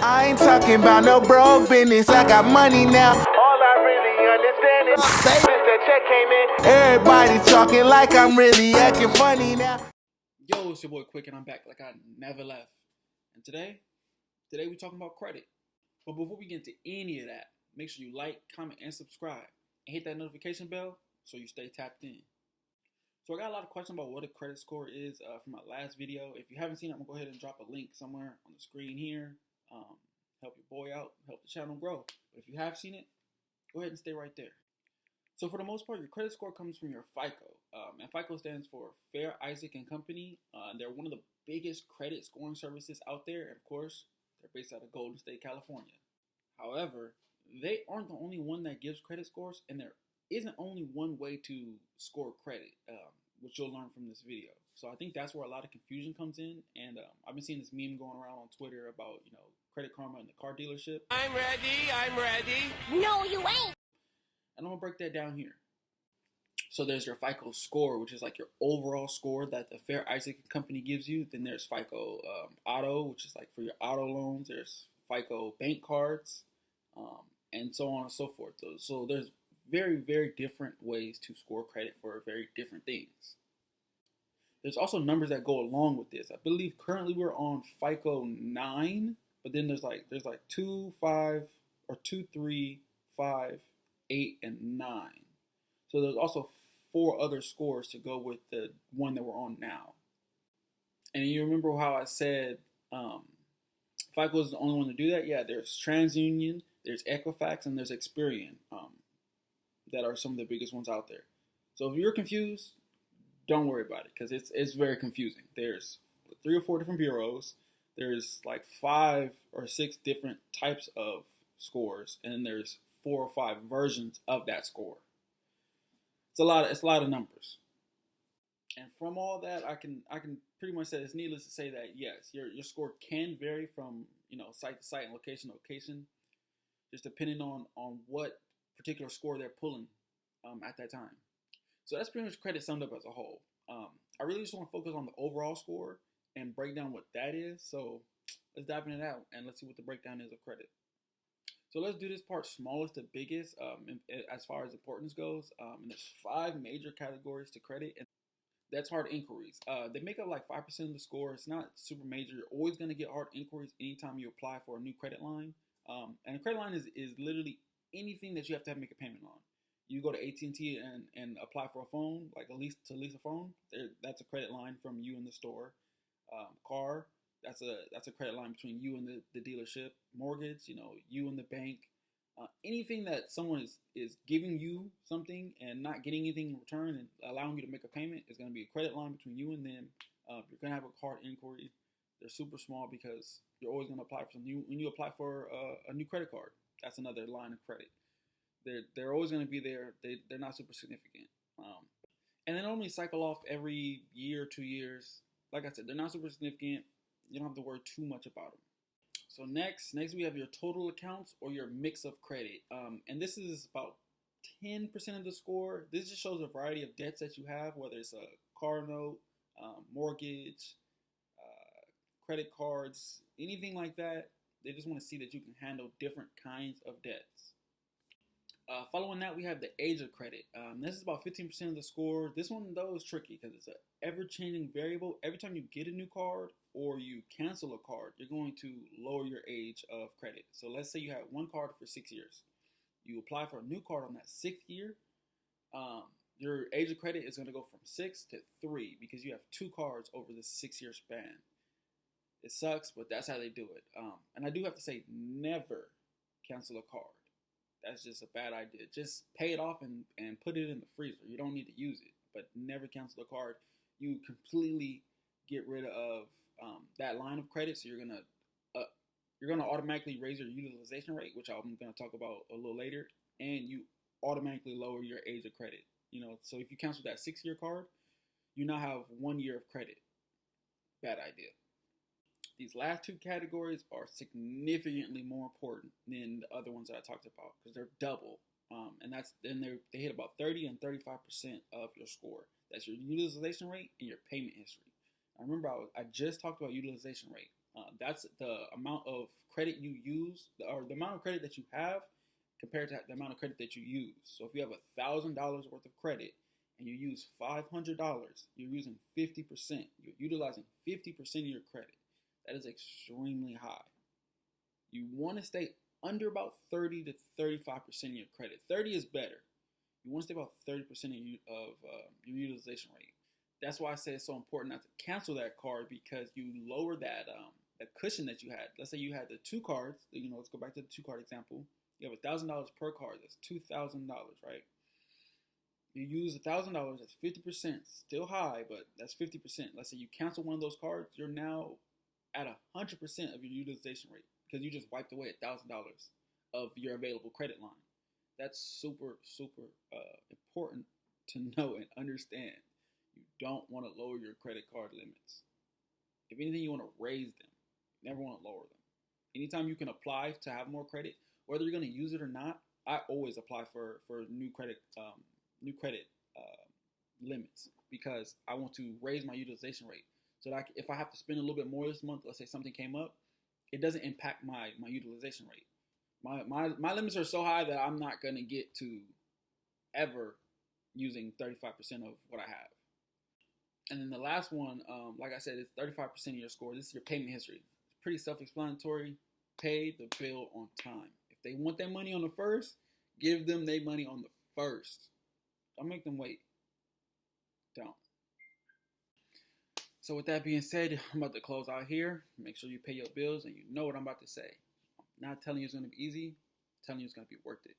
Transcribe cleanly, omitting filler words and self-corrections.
I ain't talking about no broke business. I got money now. All I really understand is since the check came in, everybody talking like I'm really acting funny now. Yo, it's your boy Quick, and I'm back like I never left. And today we're talking about credit. But before we get into any of that, make sure you like, comment, and subscribe, and hit that notification bell so you stay tapped in. So I got a lot of questions about what a credit score is from my last video. If you haven't seen it, I'm gonna go ahead and drop a link somewhere on the screen here. Help your boy out, help the channel grow. But if you have seen it, go ahead and stay right there. So for the most part, your credit score comes from your FICO, and FICO stands for Fair Isaac and Company. They're one of the biggest credit scoring services out there, and of course, they're based out of Golden State, California. However, they aren't the only one that gives credit scores, and there isn't only one way to score credit, which you'll learn from this video. So I think that's where a lot of confusion comes in, and I've been seeing this meme going around on Twitter about, Credit Karma and the car dealership. I'm ready. No, you ain't. And I'm gonna break that down here. So there's your FICO score, which is like your overall score that the Fair Isaac Company gives you. Then there's FICO Auto, which is like for your auto loans. There's FICO bank cards, and so on and so forth. So there's very, very different ways to score credit for very different things. There's also numbers that go along with this. I believe currently we're on FICO 9, but then there's like 2, 5, or 2, 3, 5, 8, and 9. So there's also 4 other scores to go with the one that we're on now. And you remember how I said FICO is the only one to do that? Yeah, there's TransUnion, there's Equifax, and there's Experian that are some of the biggest ones out there. So if you're confused, don't worry about it, because it's very confusing. There's 3 or 4 different bureaus. There's like 5 or 6 different types of scores, and then there's 4 or 5 versions of that score. It's a lot of numbers. And from all that, I can pretty much say it's needless to say that yes, your score can vary from site to site and location to location, just depending on what particular score they're pulling at that time. So that's pretty much credit summed up as a whole. I really just want to focus on the overall score and break down what that is. So let's dive into that and let's see what the breakdown is of credit. So let's do this part smallest to biggest as far as importance goes. And there's 5 major categories to credit, and that's hard inquiries. They make up like 5% of the score. It's not super major. You're always going to get hard inquiries anytime you apply for a new credit line. And a credit line is literally anything that you have to make a payment on. You go to AT&T and apply for a phone, like to lease a phone. That's a credit line from you and the store. Car, that's a credit line between you and the dealership. Mortgage, you and the bank. Anything that someone is giving you something and not getting anything in return and allowing you to make a payment is going to be a credit line between you and them. You're going to have a card inquiry. They're super small because you're always going to apply for something. When you apply for a new credit card, that's another line of credit. They're always going to be there. They're not super significant. And they normally cycle off every year, 2 years. Like I said, they're not super significant. You don't have to worry too much about them. So next we have your total accounts or your mix of credit. And this is about 10% of the score. This just shows a variety of debts that you have, whether it's a car note, mortgage, credit cards, anything like that. They just want to see that you can handle different kinds of debts. Following that, we have the age of credit. This is about 15% of the score. This one, though, is tricky because it's an ever-changing variable. Every time you get a new card or you cancel a card, you're going to lower your age of credit. So let's say you had one card for 6 years. You apply for a new card on that 6th year. Your age of credit is going to go from 6 to 3 because you have 2 cards over the 6-year span. It sucks, but that's how they do it. And I do have to say, never cancel a card. That's just a bad idea. Just pay it off and put it in the freezer. You don't need to use it, but never cancel the card. You completely get rid of that line of credit. So you're gonna automatically raise your utilization rate, which I'm gonna talk about a little later, and you automatically lower your age of credit. So if you cancel that 6-year card, you now have 1 year of credit. Bad idea. These last 2 categories are significantly more important than the other ones that I talked about because they're double, and they hit about 30 and 35% of your score. That's your utilization rate and your payment history. I remember I just talked about utilization rate. That's the amount of credit you use, or the amount of credit that you have compared to the amount of credit that you use. So if you have $1,000 worth of credit and you use $500, you're using 50%. You're utilizing 50% of your credit. That is extremely high. You want to stay under about 30 to 35% of your credit. 30 is better. You want to stay about 30% of your utilization rate. That's why I say it's so important not to cancel that card, because you lower that cushion that you had. Let's say you had the 2 cards. Let's go back to the 2-card example. You have $1,000 per card. That's $2,000, right? You use $1,000. That's 50%. Still high, but that's 50%. Let's say you cancel one of those cards. You're now at 100% of your utilization rate, because you just wiped away $1,000 of your available credit line. That's super, super important to know and understand. You don't want to lower your credit card limits. If anything, you want to raise them. You never want to lower them. Anytime you can apply to have more credit, whether you're going to use it or not, I always apply for new credit limits, because I want to raise my utilization rate. So that if I have to spend a little bit more this month, let's say something came up, it doesn't impact my utilization rate. My limits are so high that I'm not going to get to ever using 35% of what I have. And then the last one, like I said, is 35% of your score. This is your payment history. It's pretty self-explanatory. Pay the bill on time. If they want their money on the first, give them their money on the first. Don't make them wait. Don't. So with that being said, I'm about to close out here. Make sure you pay your bills, and you know what I'm about to say. I'm not telling you it's going to be easy. I'm telling you it's going to be worth it.